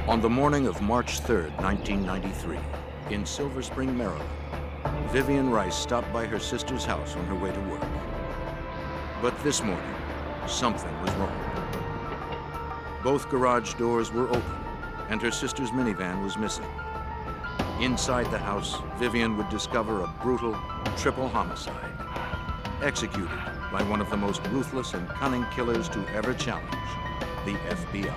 On the morning of March 3rd, 1993, in Silver Spring, Maryland, Vivian Rice stopped by her sister's house on her way to work. But this morning, something was wrong. Both garage doors were open, and her sister's minivan was missing. Inside the house, Vivian would discover a brutal triple homicide, executed by one of the most ruthless and cunning killers to ever challenge the FBI.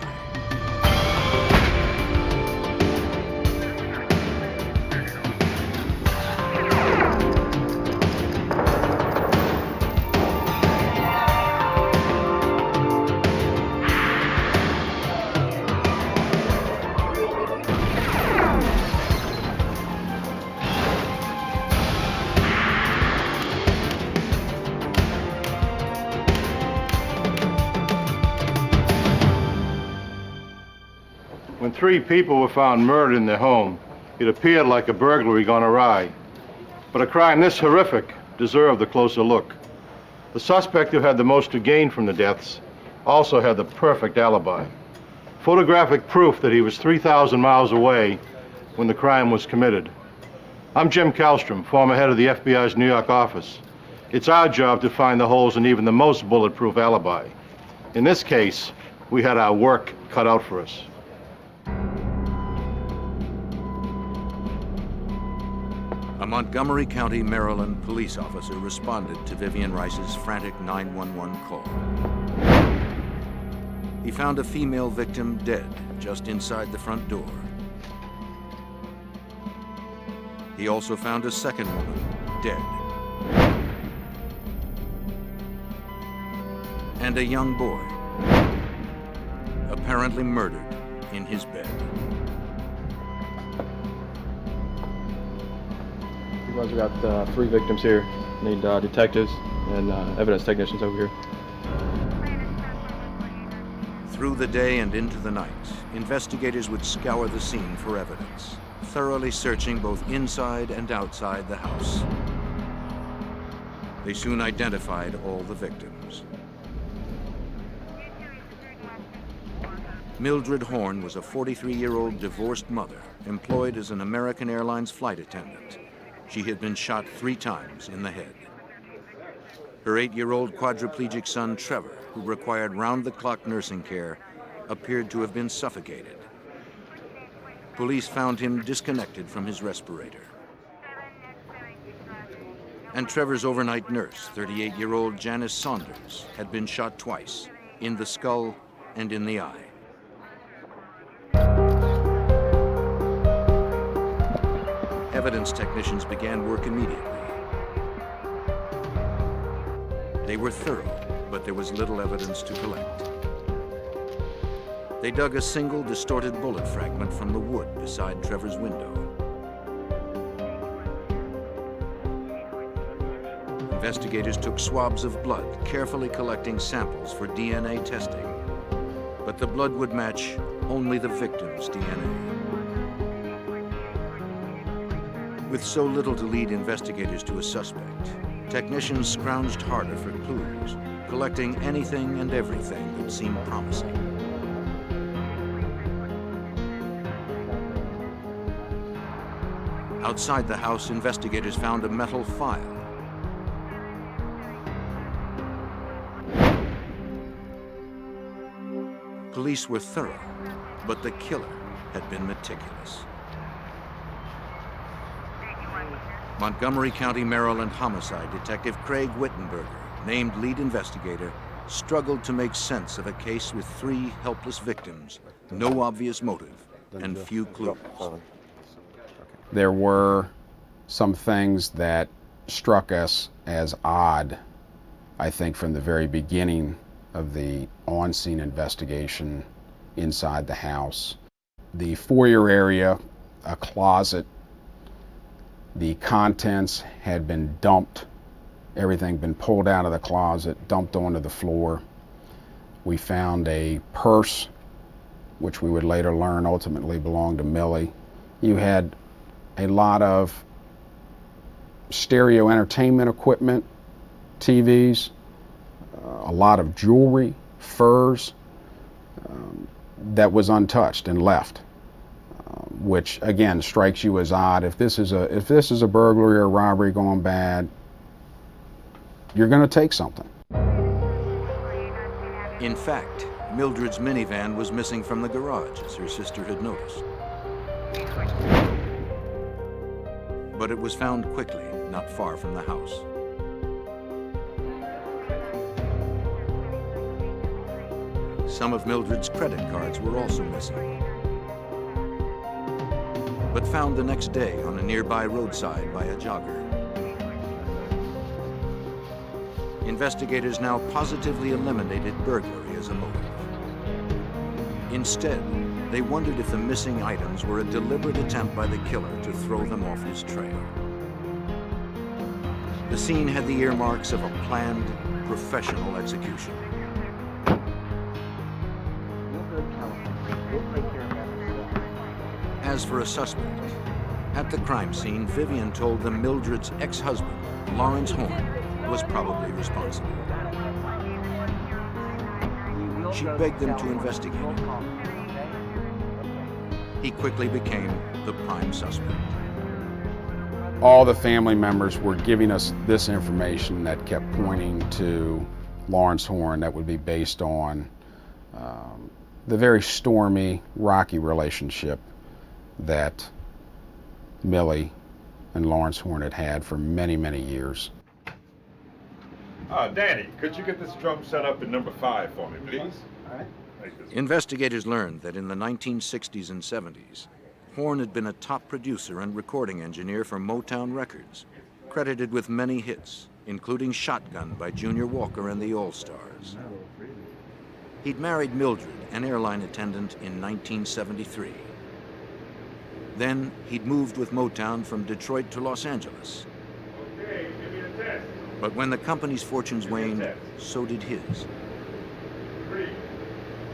When 3 people were found murdered in their home, it appeared like a burglary gone awry. But a crime this horrific deserved a closer look. The suspect who had the most to gain from the deaths also had the perfect alibi. Photographic proof that he was 3,000 miles away when the crime was committed. I'm Jim Kallstrom, former head of the FBI's New York office. It's our job to find the holes in even the most bulletproof alibi. In this case, we had our work cut out for us. A Montgomery County, Maryland police officer responded to Vivian Rice's frantic 911 call. He found a female victim dead just inside the front door. He also found a second woman dead. And a young boy, apparently murdered in his bed. We got 3 victims here. Need detectives and evidence technicians over here. Through the day and into the night, investigators would scour the scene for evidence, thoroughly searching both inside and outside the house. They soon identified all the victims. Mildred Horne was a 43-year-old divorced mother employed as an American Airlines flight attendant. She had been shot 3 times in the head. Her 8-year-old quadriplegic son, Trevor, who required round-the-clock nursing care, appeared to have been suffocated. Police found him disconnected from his respirator. And Trevor's overnight nurse, 38-year-old Janice Saunders, had been shot twice, in the skull and in the eye. Evidence technicians began work immediately. They were thorough, but there was little evidence to collect. They dug a single distorted bullet fragment from the wood beside Trevor's window. Investigators took swabs of blood, carefully collecting samples for DNA testing. But the blood would match only the victim's DNA. With so little to lead investigators to a suspect, technicians scrounged harder for clues, collecting anything and everything that seemed promising. Outside the house, investigators found a metal file. Police were thorough, but the killer had been meticulous. Montgomery County, Maryland homicide detective Craig Wittenberg, named lead investigator, struggled to make sense of a case with 3 helpless victims, no obvious motive, and few clues. There were some things that struck us as odd, I think, from the very beginning of the on-scene investigation inside the house. The foyer area, a closet, the contents had been dumped, everything been pulled out of the closet, dumped onto the floor. We found a purse, which we would later learn ultimately belonged to Millie. You had a lot of stereo entertainment equipment, TVs, a lot of jewelry, furs, that was untouched and left. which again strikes you as odd. If this is a burglary or robbery going bad, you're going to take something. In fact, Mildred's minivan was missing from the garage, as her sister had noticed. But it was found quickly, not far from the house. Some of Mildred's credit cards were also missing, but found the next day on a nearby roadside by a jogger. Investigators now positively eliminated burglary as a motive. Instead, they wondered if the missing items were a deliberate attempt by the killer to throw them off his trail. The scene had the earmarks of a planned, professional execution. As for a suspect, at the crime scene, Vivian told them Mildred's ex-husband, Lawrence Horne, was probably responsible. She begged them to investigate it. He quickly became the prime suspect. All the family members were giving us this information that kept pointing to Lawrence Horne, that would be based on the very stormy, rocky relationship that Millie and Lawrence Horne had had for many, many years. Danny, could you get this drum set up in number 5 for me, please? All right. Investigators learned that in the 1960s and 70s, Horne had been a top producer and recording engineer for Motown Records, credited with many hits, including Shotgun by Junior Walker and the All-Stars. He'd married Mildred, an airline attendant, in 1973. Then he'd moved with Motown from Detroit to Los Angeles. Okay, give me the test. But when the company's fortunes waned, so did his.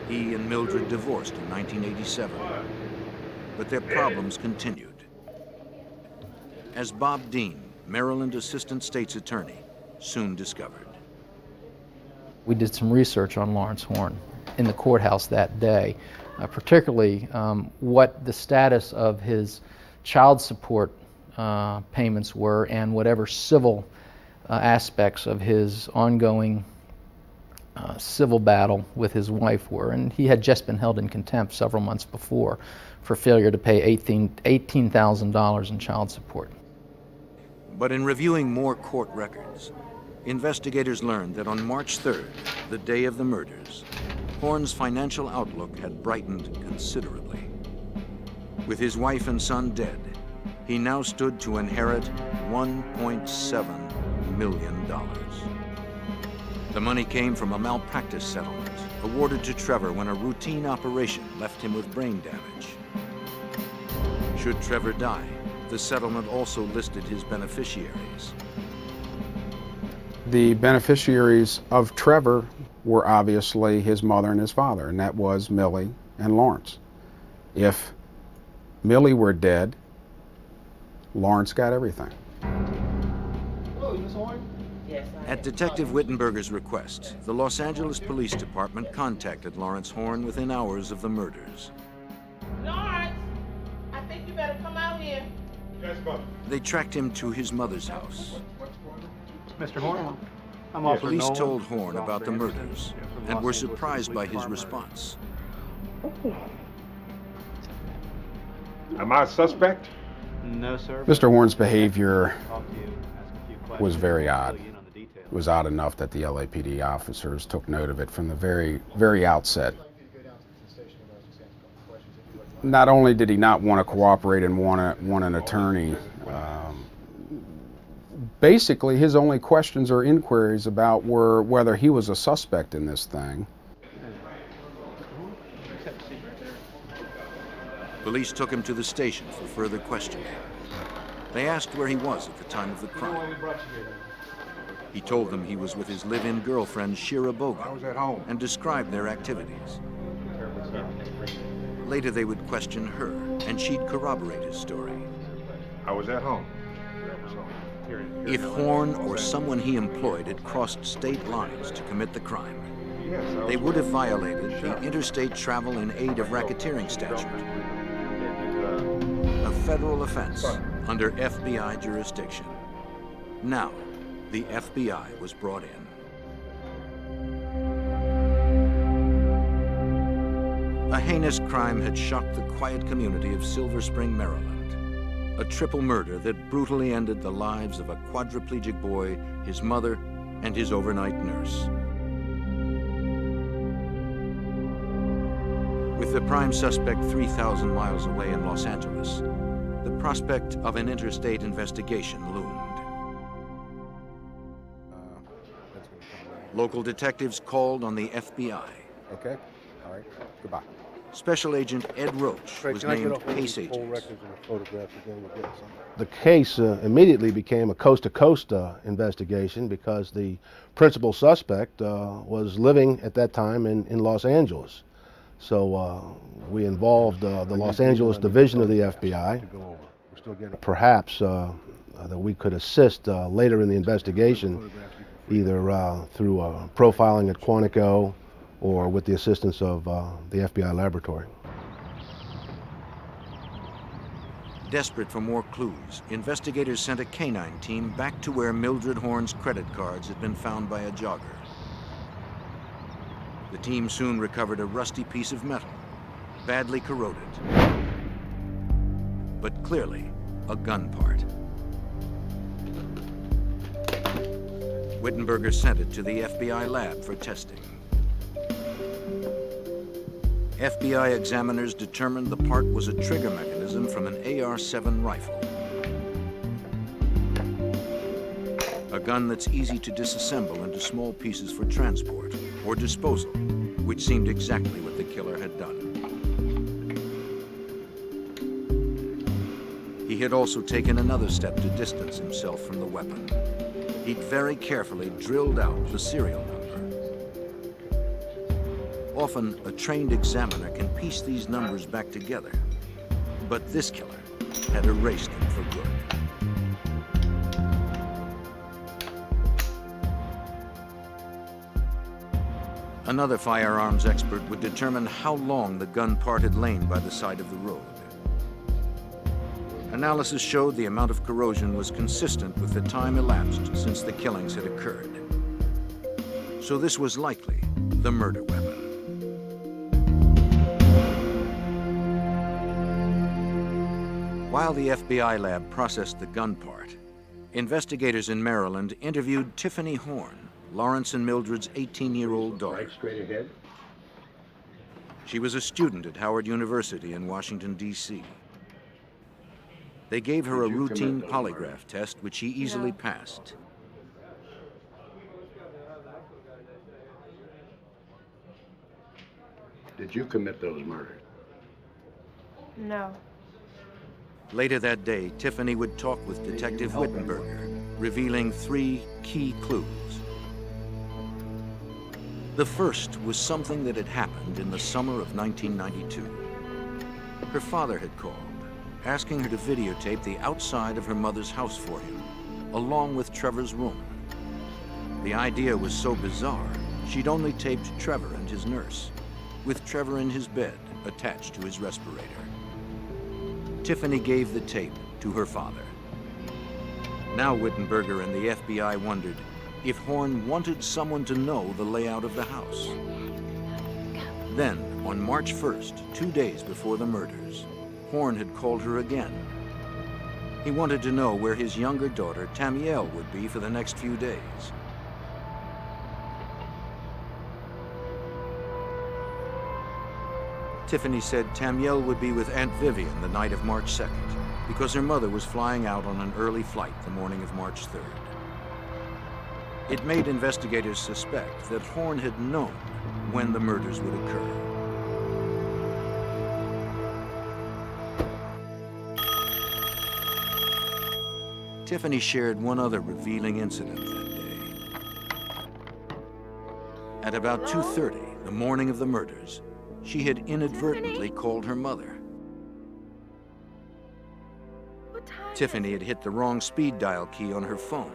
He and Mildred divorced in 1987, but their problems continued. As Bob Dean, Maryland Assistant State's Attorney, soon discovered. We did some research on Lawrence Horne in the courthouse that day, particularly what the status of his child support payments were and whatever civil aspects of his ongoing civil battle with his wife were. And he had just been held in contempt several months before for failure to pay $18,000 in child support. But in reviewing more court records, investigators learned that on March 3rd, the day of the murders, Horne's financial outlook had brightened considerably. With his wife and son dead, he now stood to inherit $1.7 million. The money came from a malpractice settlement awarded to Trevor when a routine operation left him with brain damage. Should Trevor die, the settlement also listed his beneficiaries. The beneficiaries of Trevor were obviously his mother and his father, and that was Millie and Lawrence. If Millie were dead, Lawrence got everything. Hello, Miss Horne? At Detective Wittenberger's request, the Los Angeles Police Department contacted Lawrence Horne within hours of the murders. Lawrence, I think you better come out here. Yes, Mother. They tracked him to his mother's house. Mr. Horne? I'm Police told Horne about the murders and were surprised by his response. Am I a suspect? No, sir. Mr. Horne's behavior was very odd. It was odd enough that the LAPD officers took note of it from the very outset. Not only did he not want to cooperate and want an attorney, basically his only questions or inquiries about were whether he was a suspect in this thing. Police took him to the station for further questioning. They asked where he was at the time of the crime. He told them he was with his live-in girlfriend, Shira Bogan, I was at home. and described their activities. Later they would question her, and she'd corroborate his story. I was at home. If Horne or someone he employed had crossed state lines to commit the crime, they would have violated the Interstate Travel in Aid of Racketeering statute. federal offense under FBI jurisdiction. Now, the FBI was brought in. A heinous crime had shocked the quiet community of Silver Spring, Maryland. A triple murder that brutally ended the lives of a quadriplegic boy, his mother, and his overnight nurse. With the prime suspect 3,000 miles away in Los Angeles, the prospect of an interstate investigation loomed. Local detectives called on the FBI. Okay, all right, goodbye. Special Agent Ed Roach was named case agent. The case immediately became a coast-to-coast investigation because the principal suspect was living at that time in Los Angeles. So we involved the Los Angeles division of the FBI. Perhaps that we could assist later in the investigation, either through profiling at Quantico or with the assistance of the FBI laboratory. Desperate for more clues, investigators sent a canine team back to where Mildred Horne's credit cards had been found by a jogger. The team soon recovered a rusty piece of metal, badly corroded, but clearly a gun part. Wittenberg sent it to the FBI lab for testing. FBI examiners determined the part was a trigger mechanism from an AR-7 rifle. A gun that's easy to disassemble into small pieces for transport or disposal, which seemed exactly what the killer had done. He had also taken another step to distance himself from the weapon. He'd very carefully drilled out the serial number. Often, a trained examiner can piece these numbers back together, but this killer had erased them for good. Another firearms expert would determine how long the gun part had lain by the side of the road. Analysis showed the amount of corrosion was consistent with the time elapsed since the killings had occurred. So this was likely the murder weapon. While the FBI lab processed the gun part, investigators in Maryland interviewed Tiffany Horne, Lawrence and Mildred's 18-year-old daughter. Right straight ahead. She was a student at Howard University in Washington, D.C. They gave her a routine polygraph test, which she easily passed. Did you commit those murders? No. Later that day, Tiffany would talk with Detective Wittenberg, revealing 3 key clues. The first was something that had happened in the summer of 1992. Her father had called, asking her to videotape the outside of her mother's house for him, along with Trevor's room. The idea was so bizarre, she'd only taped Trevor and his nurse, with Trevor in his bed attached to his respirator. Tiffany gave the tape to her father. Now Wittenberg and the FBI wondered if Horne wanted someone to know the layout of the house. Then, on March 1st, 2 days before the murders, Horne had called her again. He wanted to know where his younger daughter, Tamiel, would be for the next few days. Tiffany said Tamiel would be with Aunt Vivian the night of March 2nd, because her mother was flying out on an early flight the morning of March 3rd. It made investigators suspect that Horne had known when the murders would occur. Tiffany shared one other revealing incident that day. At about 2:30, the morning of the murders, she had inadvertently called her mother. Tiffany had hit the wrong speed dial key on her phone.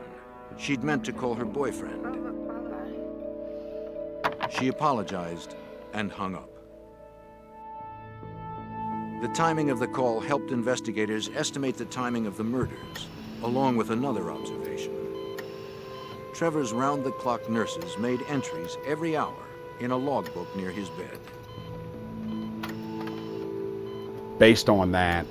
She'd meant to call her boyfriend. She apologized and hung up. The timing of the call helped investigators estimate the timing of the murders, along with another observation. Trevor's round-the-clock nurses made entries every hour in a logbook near his bed. Based on that,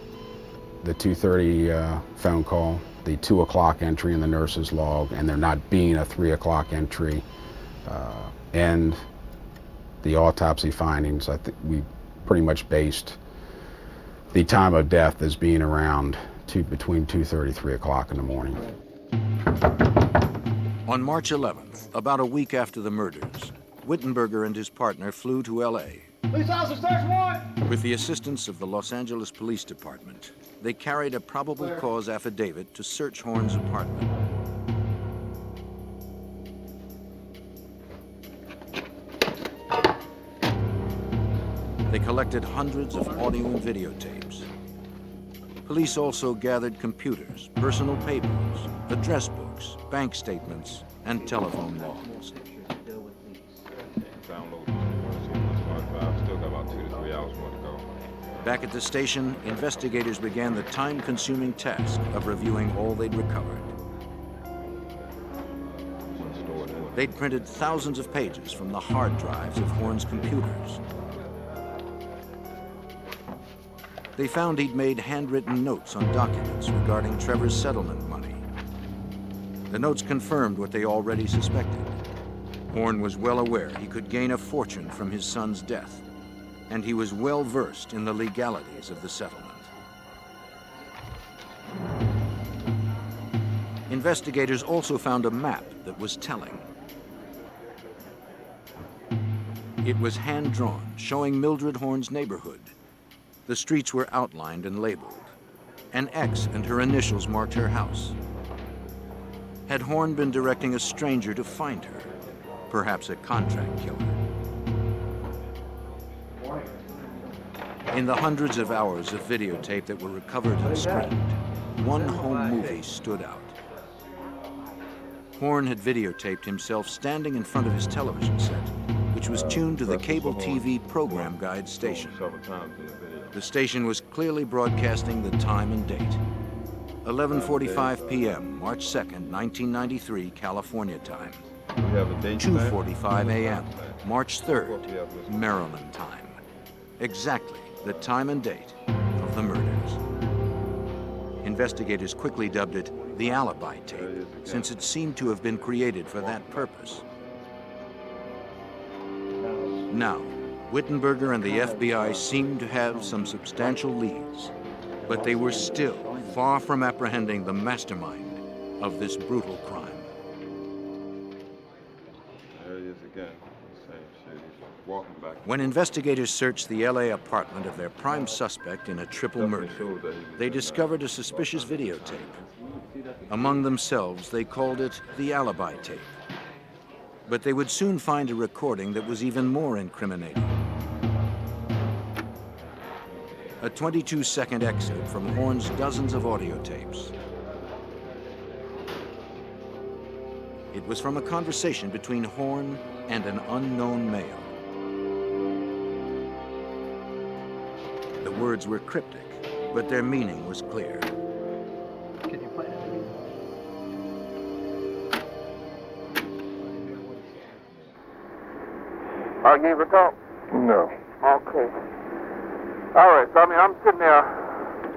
the 2:30 phone call, the 2 o'clock entry in the nurse's log, and there not being a 3 o'clock entry, and the autopsy findings, I think we pretty much based the time of death as being around between 2:30, 3 o'clock in the morning. On March 11th, about a week after the murders, Wittenberg and his partner flew to L.A. Police officer, search warrant! With the assistance of the Los Angeles Police Department, they carried a probable cause affidavit to search Horne's apartment. They collected hundreds of audio and videotapes. Police also gathered computers, personal papers, address books, bank statements, and telephone logs. Back at the station, investigators began the time-consuming task of reviewing all they'd recovered. They'd printed thousands of pages from the hard drives of Horne's computers. They found he'd made handwritten notes on documents regarding Trevor's settlement money. The notes confirmed what they already suspected. Horne was well aware he could gain a fortune from his son's death, and he was well versed in the legalities of the settlement. Investigators also found a map that was telling. It was hand-drawn, showing Mildred Horne's neighborhood. The streets were outlined and labeled. An X and her initials marked her house. Had Horne been directing a stranger to find her? Perhaps a contract killer. In the hundreds of hours of videotape that were recovered and screened, one home movie stood out. Horne had videotaped himself standing in front of his television set, which was tuned to the cable TV program guide station. The station was clearly broadcasting the time and date. 11:45 p.m., March 2nd, 1993, California time. 2:45 a.m., March 3rd, Maryland time. Exactly the time and date of the murders. Investigators quickly dubbed it the alibi tape, since it seemed to have been created for that purpose. Now, Wittenberg and the FBI seemed to have some substantial leads, but they were still far from apprehending the mastermind of this brutal crime. There he is again. Same shit. He's walking back. When investigators searched the LA apartment of their prime suspect in a triple murder, they discovered a suspicious videotape. Among themselves, they called it the alibi tape. But they would soon find a recording that was even more incriminating. A 22-second excerpt from Horne's dozens of audio tapes. It was from a conversation between Horne and an unknown male. The words were cryptic, but their meaning was clear. Can you play it? I gave a call? No. Okay. All right, so I mean, I'm sitting there.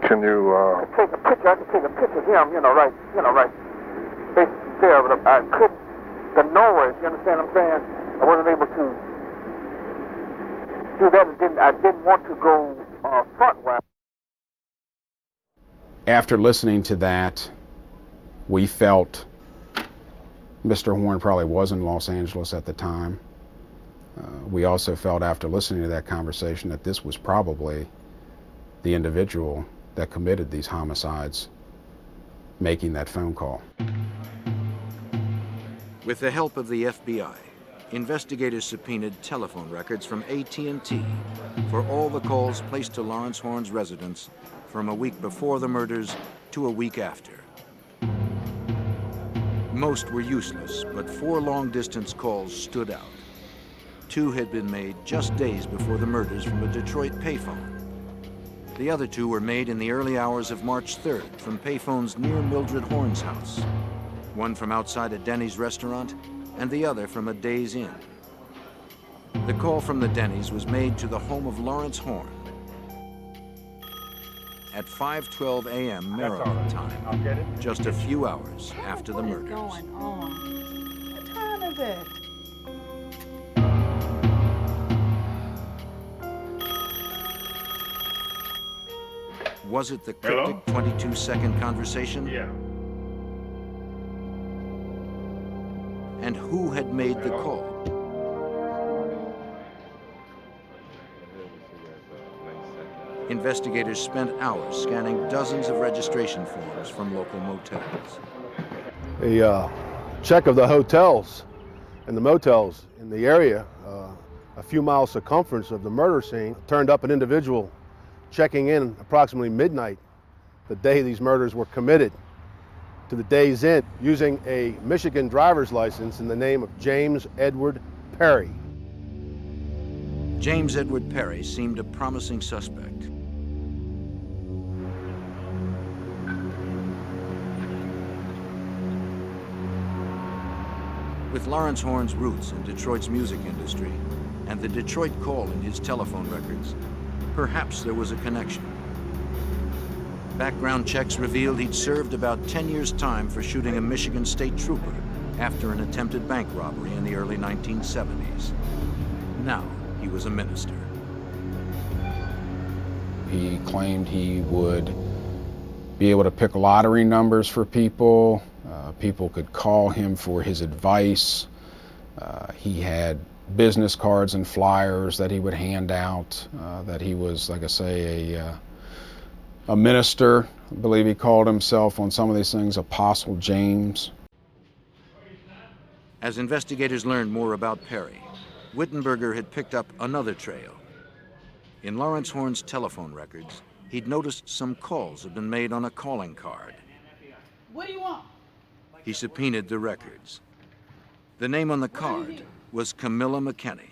Can you, Take a picture. I can take a picture of him, right there, but I couldn't, the noise, you understand what I'm saying? I wasn't able to do that. I didn't want to go front-wise. After listening to that, we felt Mr. Horne probably was in Los Angeles at the time. We also felt after listening to that conversation that this was probably the individual that committed these homicides making that phone call. With the help of the FBI, investigators subpoenaed telephone records from AT&T for all the calls placed to Lawrence Horne's residence from a week before the murders to a week after. Most were useless, but 4 long-distance calls stood out. 2 had been made just days before the murders from a Detroit payphone. The other two were made in the early hours of March 3rd from payphones near Mildred Horne's house. One from outside a Denny's restaurant and the other from a Days Inn. The call from the Denny's was made to the home of Lawrence Horne at 5:12 a.m. Maryland time, just a few hours after the murders. What is going on? What time is it? Was it the cryptic 22-second conversation? Yeah. And who had made the call? Investigators spent hours scanning dozens of registration forms from local motels. A check of the hotels and the motels in the area, a few miles circumference of the murder scene, turned up an individual checking in approximately midnight the day these murders were committed to the Days Inn using a Michigan driver's license in the name of James Edward Perry. James Edward Perry seemed a promising suspect. With Lawrence Horne's roots in Detroit's music industry and the Detroit call in his telephone records, perhaps there was a connection. Background checks revealed he'd served about 10 years' time for shooting a Michigan state trooper after an attempted bank robbery in the early 1970s. Now he was a minister. He claimed he would be able to pick lottery numbers for people. People could call him for his advice. He had business cards and flyers that he would hand out, that he was, like I say, a minister. I believe he called himself on some of these things Apostle James. As investigators learned more about Perry, Wittenberger had picked up another trail. In Lawrence Horne's telephone records, he'd noticed some calls had been made on a calling card. What do you want? He subpoenaed the records. The name on the card was Camilla McKinney.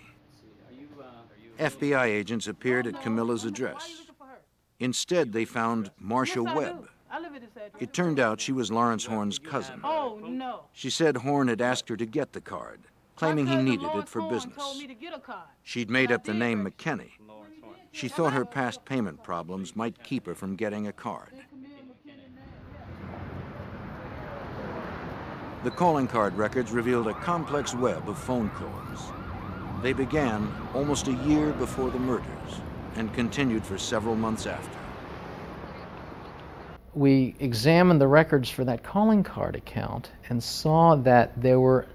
FBI agents appeared at Camilla's address. Instead, they found Marcia Webb. It turned out she was Lawrence Horne's cousin. Oh, no. She said Horne had asked her to get the card, claiming he needed it for business. She'd made up the name McKinney. She thought her past payment problems might keep her from getting a card. The calling card records revealed a complex web of phone calls. They began almost a year before the murders and continued for several months after. We examined the records for that calling card account and saw that there were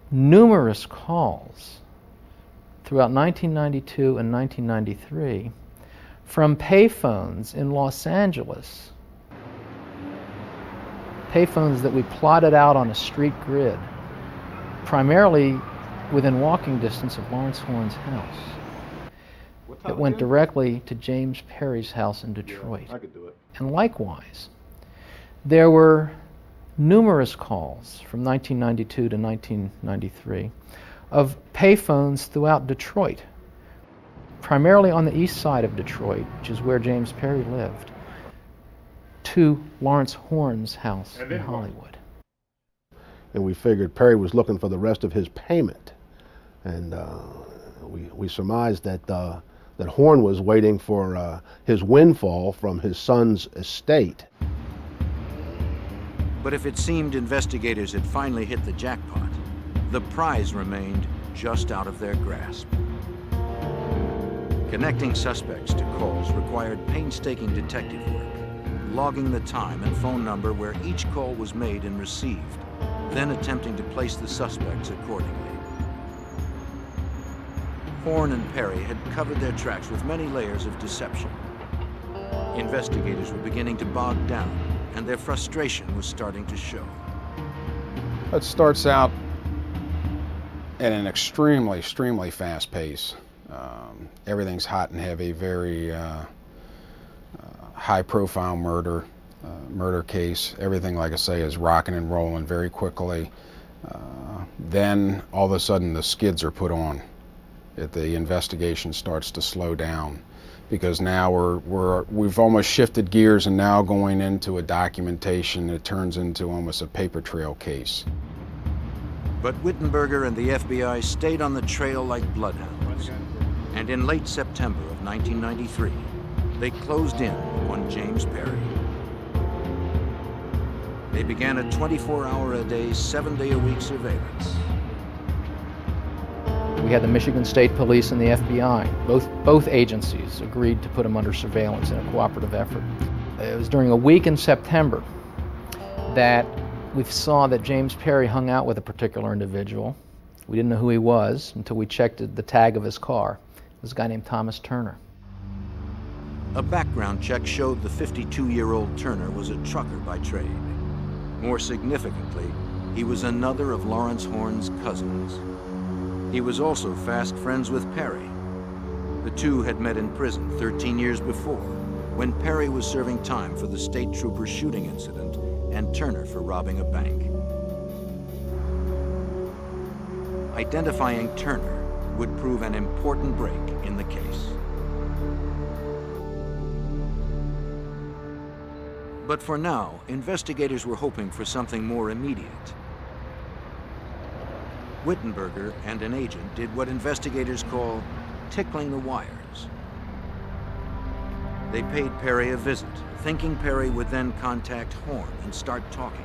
numerous calls throughout 1992 and 1993 from payphones in Los Angeles. Payphones that we plotted out on a street grid, primarily within walking distance of Lawrence Horne's house. It went directly to James Perry's house in Detroit. I could do it. And likewise, there were numerous calls from 1992 to 1993 of payphones throughout Detroit, primarily on the east side of Detroit, which is where James Perry lived, to Lawrence Horne's house in Hollywood. And we figured Perry was looking for the rest of his payment. And we surmised that that Horne was waiting for his windfall from his son's estate. But if it seemed investigators had finally hit the jackpot, the prize remained just out of their grasp. Connecting suspects to calls required painstaking detective work, logging the time and phone number where each call was made and received, then attempting to place the suspects accordingly. Horne and Perry had covered their tracks with many layers of deception. Investigators were beginning to bog down, and their frustration was starting to show. It starts out at an extremely fast pace. Everything's hot and heavy, very high-profile murder case. Everything, like I say, is rocking and rolling very quickly. Then all of a sudden the skids are put on. The investigation starts to slow down because now we've almost shifted gears and now going into a documentation that turns into almost a paper trail case. But Wittenberger and the FBI stayed on the trail like bloodhounds. And in late September of 1993, they closed in on James Perry. They began a 24-hour-a-day, 7-day-a-week surveillance. We had the Michigan State Police and the FBI. Both agencies agreed to put him under surveillance in a cooperative effort. It was during a week in September that we saw that James Perry hung out with a particular individual. We didn't know who he was until we checked the tag of his car. It was a guy named Thomas Turner. A background check showed the 52-year-old Turner was a trucker by trade. More significantly, he was another of Lawrence Horne's cousins. He was also fast friends with Perry. The two had met in prison 13 years before, when Perry was serving time for the state trooper shooting incident and Turner for robbing a bank. Identifying Turner would prove an important break in the case. But for now, investigators were hoping for something more immediate. Wittenberger and an agent did what investigators call tickling the wires. They paid Perry a visit, thinking Perry would then contact Horne and start talking.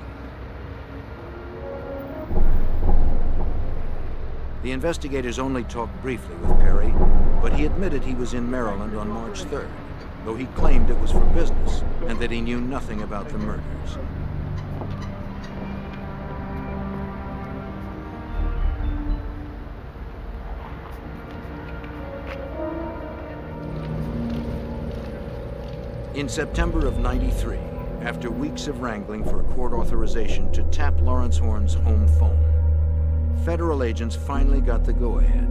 The investigators only talked briefly with Perry, but he admitted he was in Maryland on March 3rd, though he claimed it was for business and that he knew nothing about the murders. In September of '93, after weeks of wrangling for court authorization to tap Lawrence Horne's home phone, federal agents finally got the go-ahead.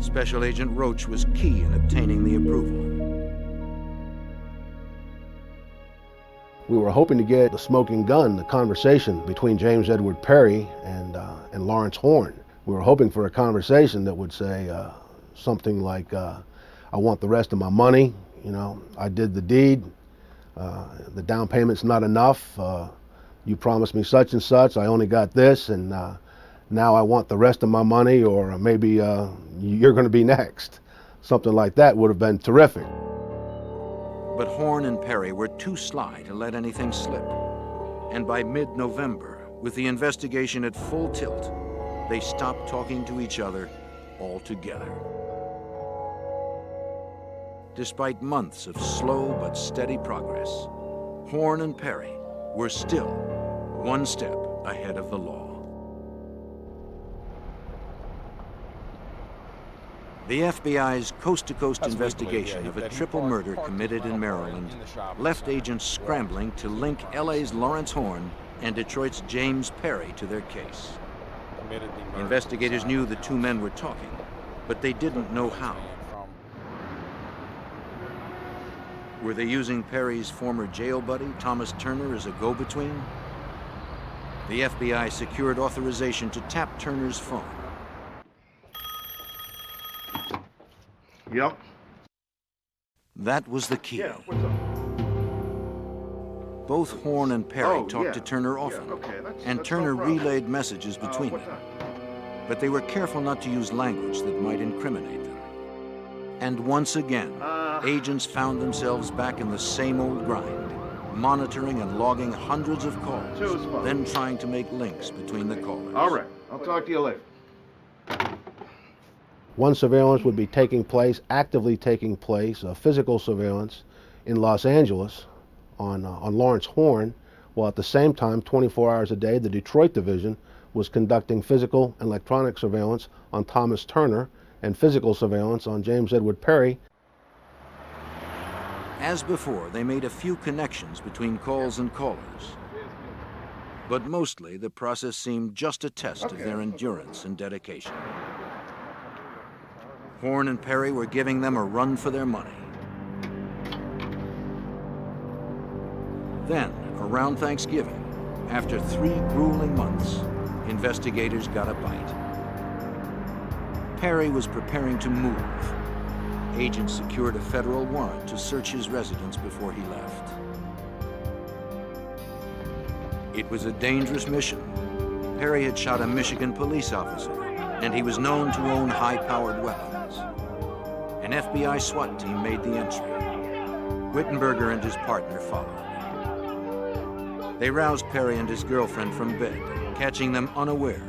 Special Agent Roach was key in obtaining the approval. We were hoping to get the smoking gun, the conversation between James Edward Perry and Lawrence Horne. We were hoping for a conversation that would say something like, I want the rest of my money, you know, I did the deed, the down payment's not enough, you promised me such and such, I only got this, and now I want the rest of my money, or maybe you're going to be next. Something like that would have been terrific. But Horne and Perry were too sly to let anything slip. And by mid-November, with the investigation at full tilt, they stopped talking to each other altogether. Despite months of slow but steady progress, Horne and Perry were still one step ahead of the law. The FBI's coast-to-coast investigation of a triple murder committed in Maryland left agents scrambling to link LA's Lawrence Horne and Detroit's James Perry to their case. Investigators knew the two men were talking, but they didn't know how. Were they using Perry's former jail buddy, Thomas Turner, as a go-between? The FBI secured authorization to tap Turner's phone. Yep. That was the key. Yeah, what's up? Both Horne and Perry talked to Turner often, and Turner relayed messages between them. But they were careful not to use language that might incriminate them. And once again, agents found themselves back in the same old grind, monitoring and logging hundreds of calls, then trying to make links between the callers. All right, I'll talk to you later. One surveillance would be taking place, actively taking place, physical surveillance in Los Angeles on Lawrence Horne, while at the same time, 24 hours a day, the Detroit division was conducting physical and electronic surveillance on Thomas Turner and physical surveillance on James Edward Perry. As before, they made a few connections between calls and callers. But mostly, the process seemed just a test of their endurance and dedication. Horne and Perry were giving them a run for their money. Then, around Thanksgiving, after 3 grueling months, investigators got a bite. Perry was preparing to move. agents secured a federal warrant to search his residence before he left. It was a dangerous mission. Perry had shot a Michigan police officer, and he was known to own high-powered weapons. An FBI SWAT team made the entry. Wittenberger and his partner followed. They roused Perry and his girlfriend from bed, catching them unaware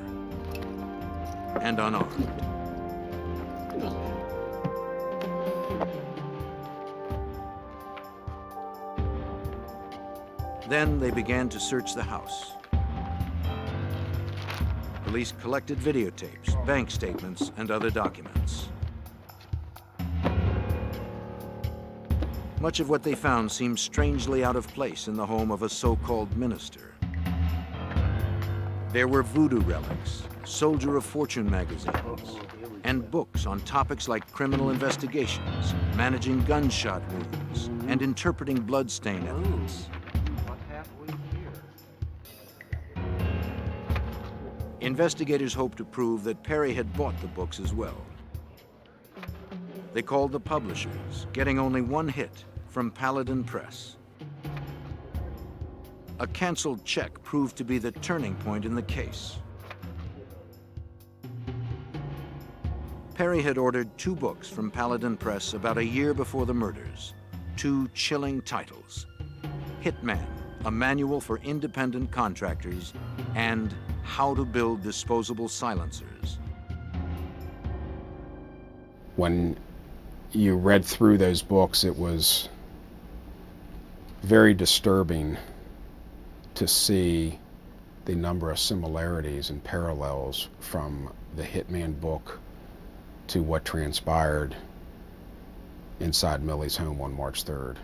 and unarmed. Then they began to search the house. Police collected videotapes, bank statements, and other documents. Much of what they found seemed strangely out of place in the home of a so-called minister. There were voodoo relics, Soldier of Fortune magazines, and books on topics like criminal investigations, managing gunshot wounds, and interpreting bloodstain evidence. Investigators hoped to prove that Perry had bought the books as well. They called the publishers, getting only one hit from Paladin Press. A canceled check proved to be the turning point in the case. Perry had ordered 2 books from Paladin Press about a year before the murders. 2 chilling titles: Hitman, a manual for independent contractors, and How to Build Disposable Silencers. When you read through those books, it was very disturbing to see the number of similarities and parallels from the Hitman book to what transpired inside Millie's home on March 3rd.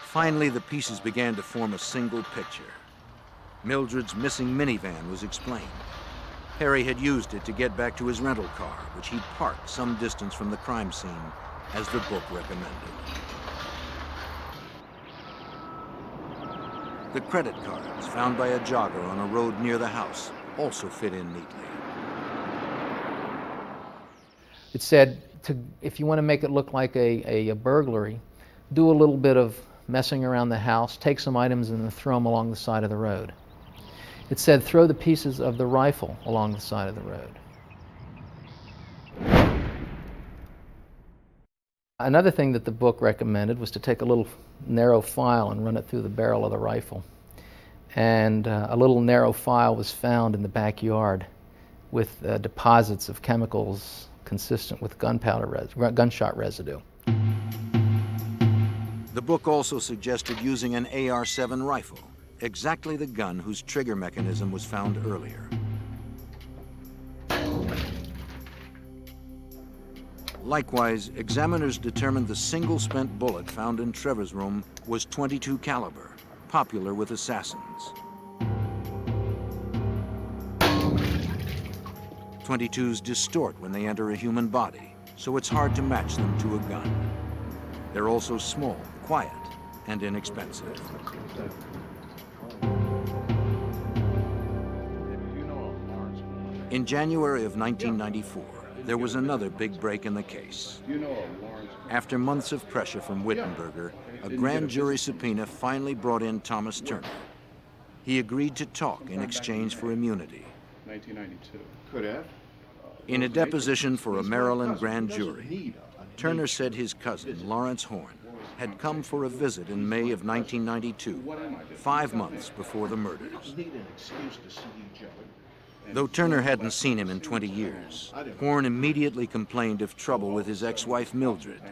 Finally, the pieces began to form a single picture. Mildred's missing minivan was explained. Perry had used it to get back to his rental car, which he'd parked some distance from the crime scene, as the book recommended. The credit cards found by a jogger on a road near the house also fit in neatly. It said, if you want to make it look like a burglary, do a little bit of messing around the house, take some items and then throw them along the side of the road. It said, throw the pieces of the rifle along the side of the road. Another thing that the book recommended was to take a little narrow file and run it through the barrel of the rifle. And a little narrow file was found in the backyard with deposits of chemicals consistent with gunshot residue. The book also suggested using an AR-7 rifle, exactly the gun whose trigger mechanism was found earlier. Likewise, examiners determined the single spent bullet found in Trevor's room was .22 caliber, popular with assassins. .22s distort when they enter a human body, so it's hard to match them to a gun. They're also small, quiet, and inexpensive. In January of 1994, there was another big break in the case. After months of pressure from Wittenberger, a grand jury subpoena finally brought in Thomas Turner. He agreed to talk in exchange for immunity. 1992. Could have. In a deposition for a Maryland grand jury, Turner said his cousin, Lawrence Horne, had come for a visit in May of 1992, 5 months before the murders. Though Turner hadn't seen him in 20 years, Horne immediately complained of trouble with his ex-wife Mildred.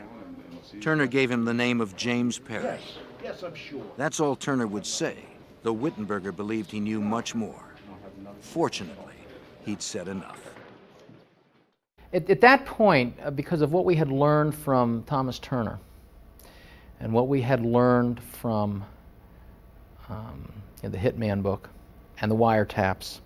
Turner gave him the name of James Perry. Yes, I'm sure. That's all Turner would say, though Wittenberger believed he knew much more. Fortunately, he'd said enough. At that point, because of what we had learned from Thomas Turner and what we had learned from the Hitman book and the wiretaps,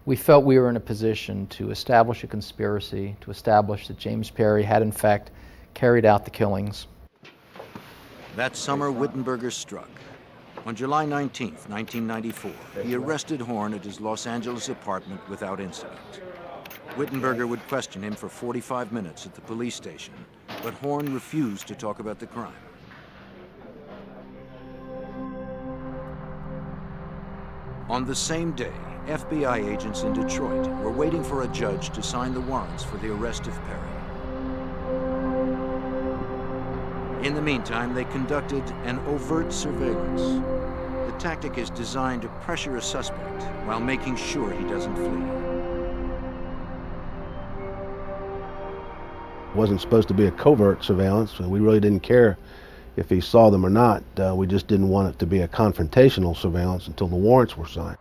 we felt we were in a position to establish a conspiracy, to establish that James Perry had in fact carried out the killings. That summer, Wittenberger struck. On July 19th, 1994, he arrested Horne at his Los Angeles apartment without incident. Wittenberg would question him for 45 minutes at the police station, but Horne refused to talk about the crime. On the same day, FBI agents in Detroit were waiting for a judge to sign the warrants for the arrest of Perry. In the meantime, they conducted an overt surveillance. The tactic is designed to pressure a suspect while making sure he doesn't flee. It wasn't supposed to be a covert surveillance, and we really didn't care if he saw them or not. We just didn't want it to be a confrontational surveillance until the warrants were signed.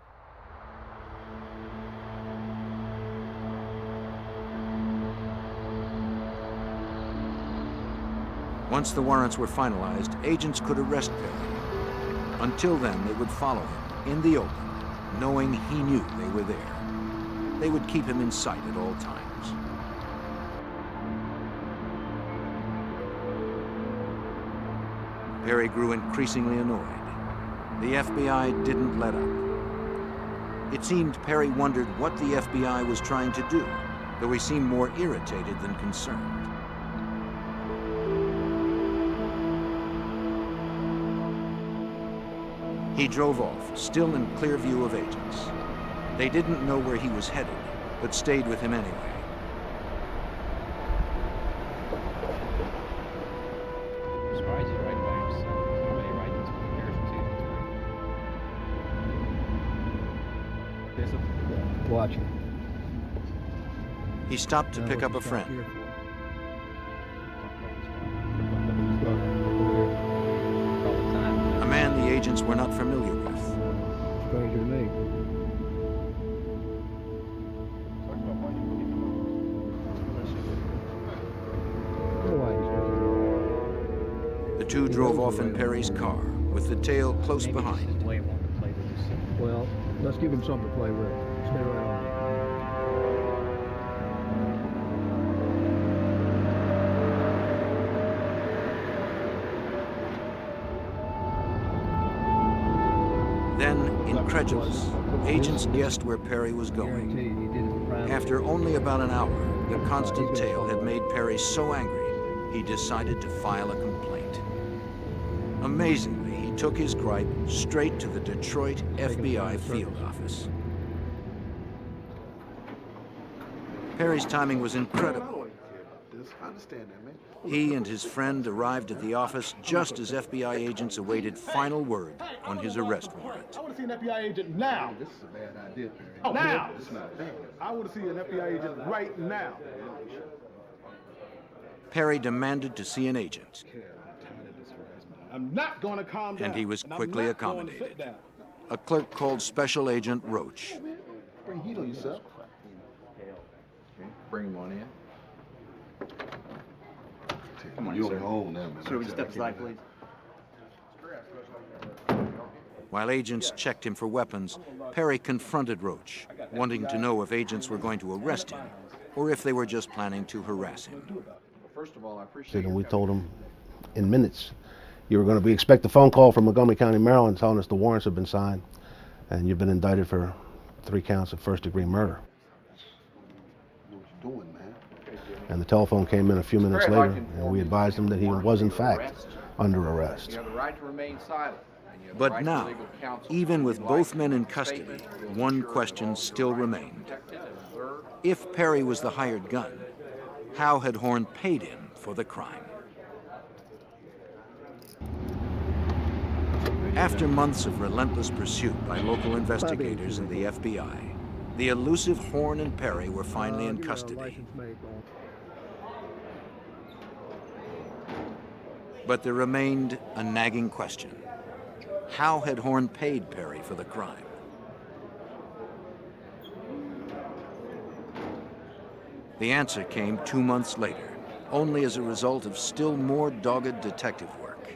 Once the warrants were finalized, agents could arrest Perry. Until then, they would follow him in the open, knowing he knew they were there. They would keep him in sight at all times. Perry grew increasingly annoyed. The FBI didn't let up. It seemed Perry wondered what the FBI was trying to do, though he seemed more irritated than concerned. He drove off, still in clear view of agents. They didn't know where he was headed, but stayed with him anyway. Watching. He stopped to pick up a friend. A man the agents were not familiar with. Stranger to me. The two drove off in Perry's car, with the tail close behind. Well, let's give him something to play with. Stay right on. Then, incredulous, agents guessed where Perry was going. After only about an hour, the constant tail had made Perry so angry, he decided to file a complaint. Amazingly, he took his gripe straight to the Detroit FBI field office. Perry's timing was incredible. He and his friend arrived at the office just as FBI agents awaited final word on his arrest warrant. I want to see an FBI agent now. This is a bad idea, Perry. Now! I want to see an FBI agent right now. Perry demanded to see an agent. I'm not going to calm down. And he was quickly accommodated. A clerk called Special Agent Roach. Bring heat on yourself. Bring him on in. Come on, you're home now, man. Sir, would you step aside, please? While agents checked him for weapons, Perry confronted Roach, wanting to know if agents were going to arrest him or if they were just planning to harass him. First of all, I appreciate And we told him in minutes, you were going to expect a phone call from Montgomery County, Maryland, telling us the warrants have been signed and you've been indicted for 3 counts of first-degree murder. What you doing, man? And the telephone came in a few minutes later, and we advised him that he was, in fact, under arrest. you have the right to remain silent. But now, even with both men in custody, one question still remained. If Perry was the hired gun, how had Horne paid him for the crime? After months of relentless pursuit by local investigators and the FBI, the elusive Horne and Perry were finally in custody. But there remained a nagging question. How had Horne paid Perry for the crime? The answer came 2 months later, only as a result of still more dogged detective work.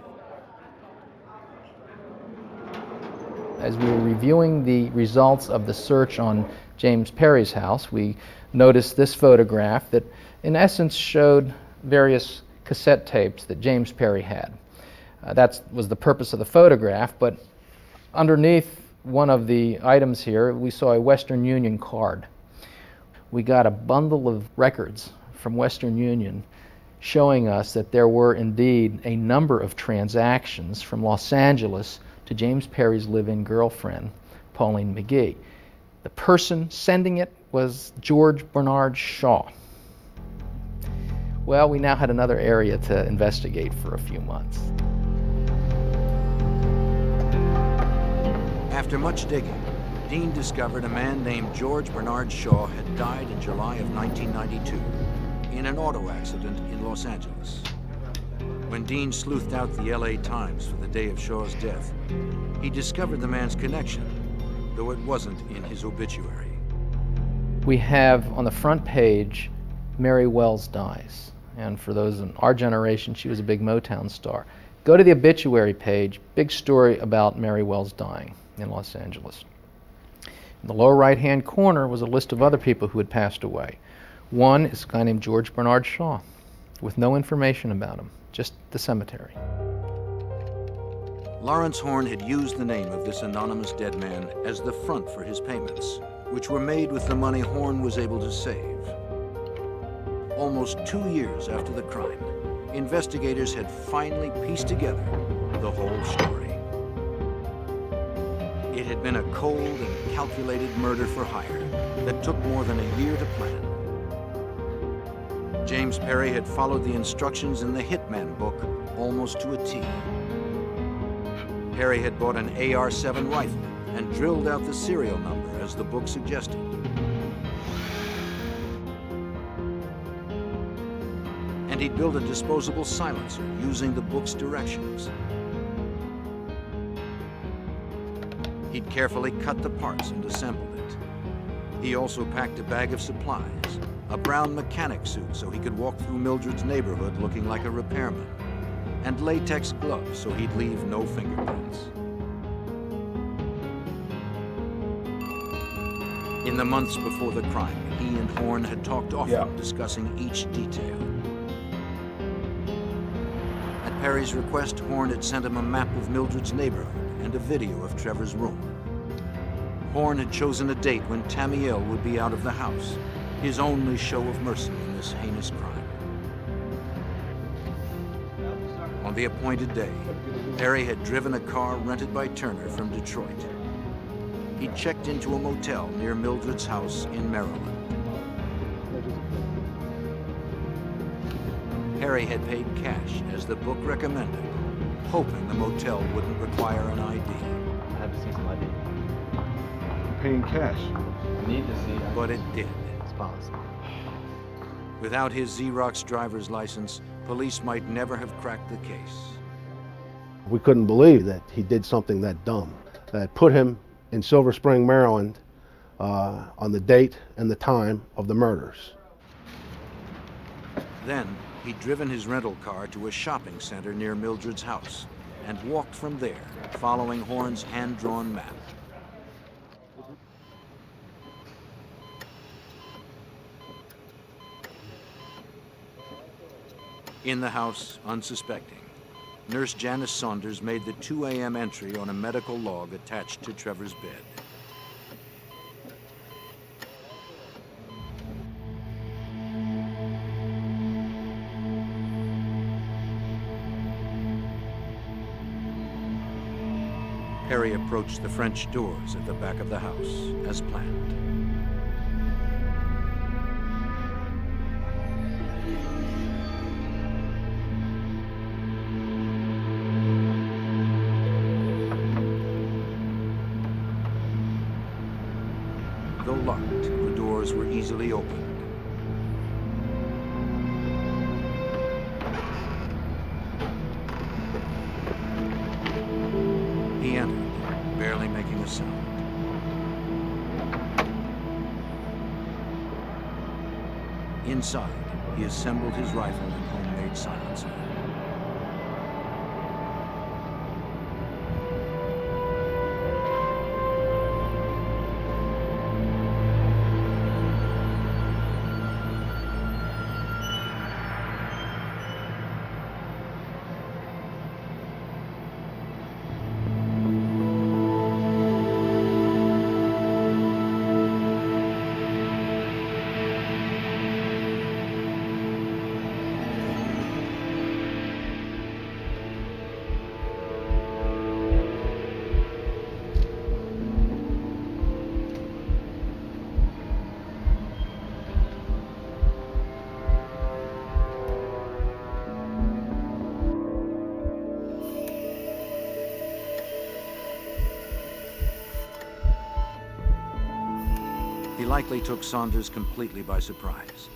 As we were reviewing the results of the search on James Perry's house, we noticed this photograph that in essence showed various cassette tapes that James Perry had. That was the purpose of the photograph, but underneath one of the items here we saw a Western Union card. we got a bundle of records from Western Union showing us that there were indeed a number of transactions from Los Angeles to James Perry's live-in girlfriend, Pauline McGee. The person sending it was George Bernard Shaw. Well, we now had another area to investigate for a few months. After much digging, Dean discovered a man named George Bernard Shaw had died in July of 1992 in an auto accident in Los Angeles. When Dean sleuthed out the LA Times for the day of Shaw's death, he discovered the man's connection, though it wasn't in his obituary. We have on the front page, Mary Wells dies. And for those in our generation, she was a big Motown star. Go to the obituary page, big story about Mary Wells dying in Los Angeles. In the lower right-hand corner was a list of other people who had passed away. One is a guy named George Bernard Shaw, with no information about him, just the cemetery. Lawrence Horne had used the name of this anonymous dead man as the front for his payments, which were made with the money Horne was able to save. Almost 2 years after the crime, investigators had finally pieced together the whole story. It had been a cold and calculated murder for hire that took more than a year to plan. James Perry had followed the instructions in the Hitman book almost to a T. Perry had bought an AR-7 rifle and drilled out the serial number as the book suggested. And he'd built a disposable silencer using the book's directions. He'd carefully cut the parts and assembled it. He also packed a bag of supplies, a brown mechanic suit so he could walk through Mildred's neighborhood looking like a repairman, and latex gloves so he'd leave no fingerprints. In the months before the crime, he and Horne had talked often, discussing each detail. At Perry's request, Horne had sent him a map of Mildred's neighborhood and a video of Trevor's room. Horne had chosen a date when Tamiel would be out of the house, his only show of mercy in this heinous crime. On the appointed day, Perry had driven a car rented by Turner from Detroit. He checked into a motel near Mildred's house in Maryland. Perry had paid cash, as the book recommended, hoping the motel wouldn't require an ID. I have to see some ID. Paying cash. I need to see. But it did. It's possible. Without his Xerox driver's license, police might never have cracked the case. We couldn't believe that he did something that dumb, that put him in Silver Spring, Maryland, on the date and the time of the murders. Then, he'd driven his rental car to a shopping center near Mildred's house and walked from there, following Horne's hand-drawn map. In the house, unsuspecting, Nurse Janice Saunders made the 2 a.m. entry on a medical log attached to Trevor's bed. Perry approached the French doors at the back of the house, as planned. Though locked, the doors were easily opened. He entered, barely making a sound. Inside, he assembled his rifle and homemade silencer. likely took Saunders completely by surprise.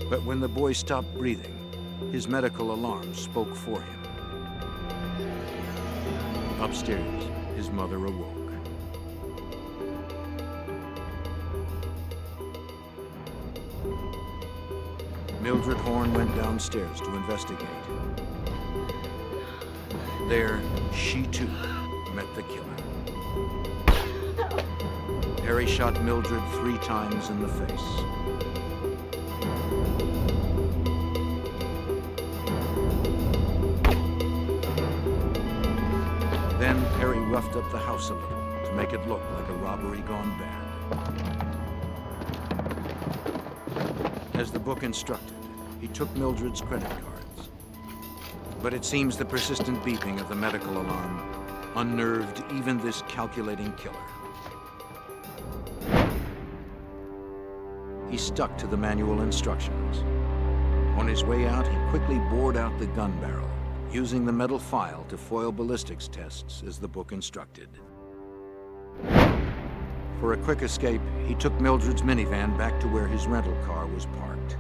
But when the boy stopped breathing, his medical alarm spoke for him. Upstairs, his mother awoke. Mildred Horne went downstairs to investigate. There, she too met the killer. Perry shot Mildred 3 times in the face. Then Perry roughed up the house a little to make it look like a robbery gone bad. As the book instructed, he took Mildred's credit cards. But it seems the persistent beeping of the medical alarm unnerved even this calculating killer. He stuck to the manual instructions. On his way out, he quickly bored out the gun barrel, using the metal file to foil ballistics tests as the book instructed. For a quick escape, he took Mildred's minivan back to where his rental car was parked.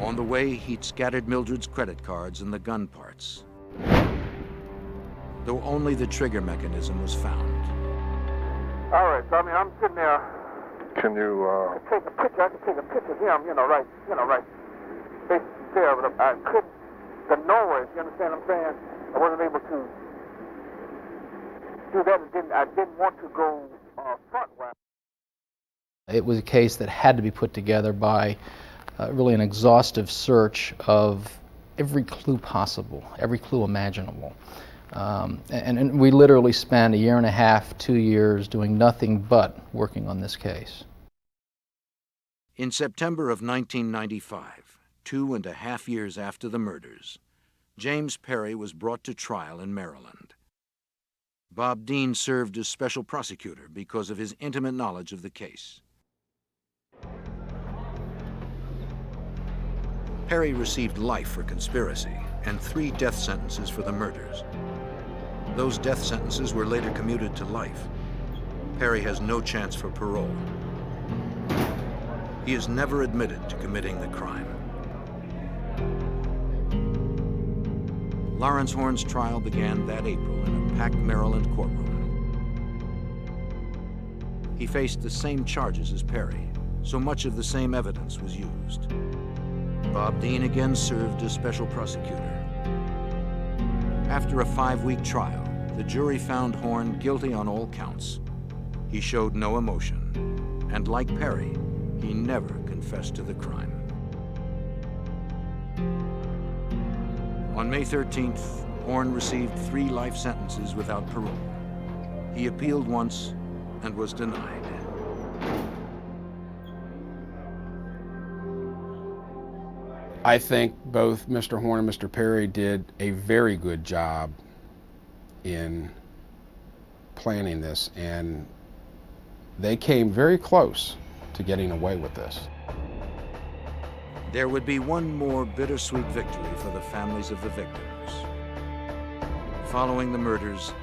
On the way, he'd scattered Mildred's credit cards and the gun parts, though only the trigger mechanism was found. All right, so I'm sitting there. Can you, Take a picture. I can take a picture of him, right there, but I couldn't. The noise, you understand what I'm saying? I wasn't able to do that. I didn't want to go frontwise. It was a case that had to be put together by really an exhaustive search of every clue possible, every clue imaginable. And we literally spent 1.5 years, 2 years doing nothing but working on this case. In September of 1995, 2.5 years after the murders, James Perry was brought to trial in Maryland. Bob Dean served as special prosecutor because of his intimate knowledge of the case. Perry received life for conspiracy and 3 death sentences for the murders. Those death sentences were later commuted to life. Perry has no chance for parole. He is never admitted to committing the crime. Lawrence Horne's trial began that April in a packed Maryland courtroom. He faced the same charges as Perry, so much of the same evidence was used. Bob Dean again served as special prosecutor. After a 5-week trial, the jury found Horne guilty on all counts. He showed no emotion, and like Perry, he never confessed to the crime. On May 13th, Horne received 3 life sentences without parole. He appealed once and was denied. I think both Mr. Horne and Mr. Perry did a very good job in planning this, and they came very close to getting away with this. There would be one more bittersweet victory for the families of the victims. Following the murders,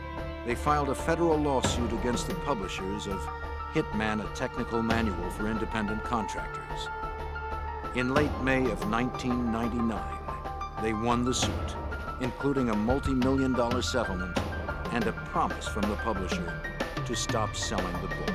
they filed a federal lawsuit against the publishers of Hitman, a technical manual for independent contractors. In late May of 1999, they won the suit, including a multi-million-dollar settlement and a promise from the publisher to stop selling the book.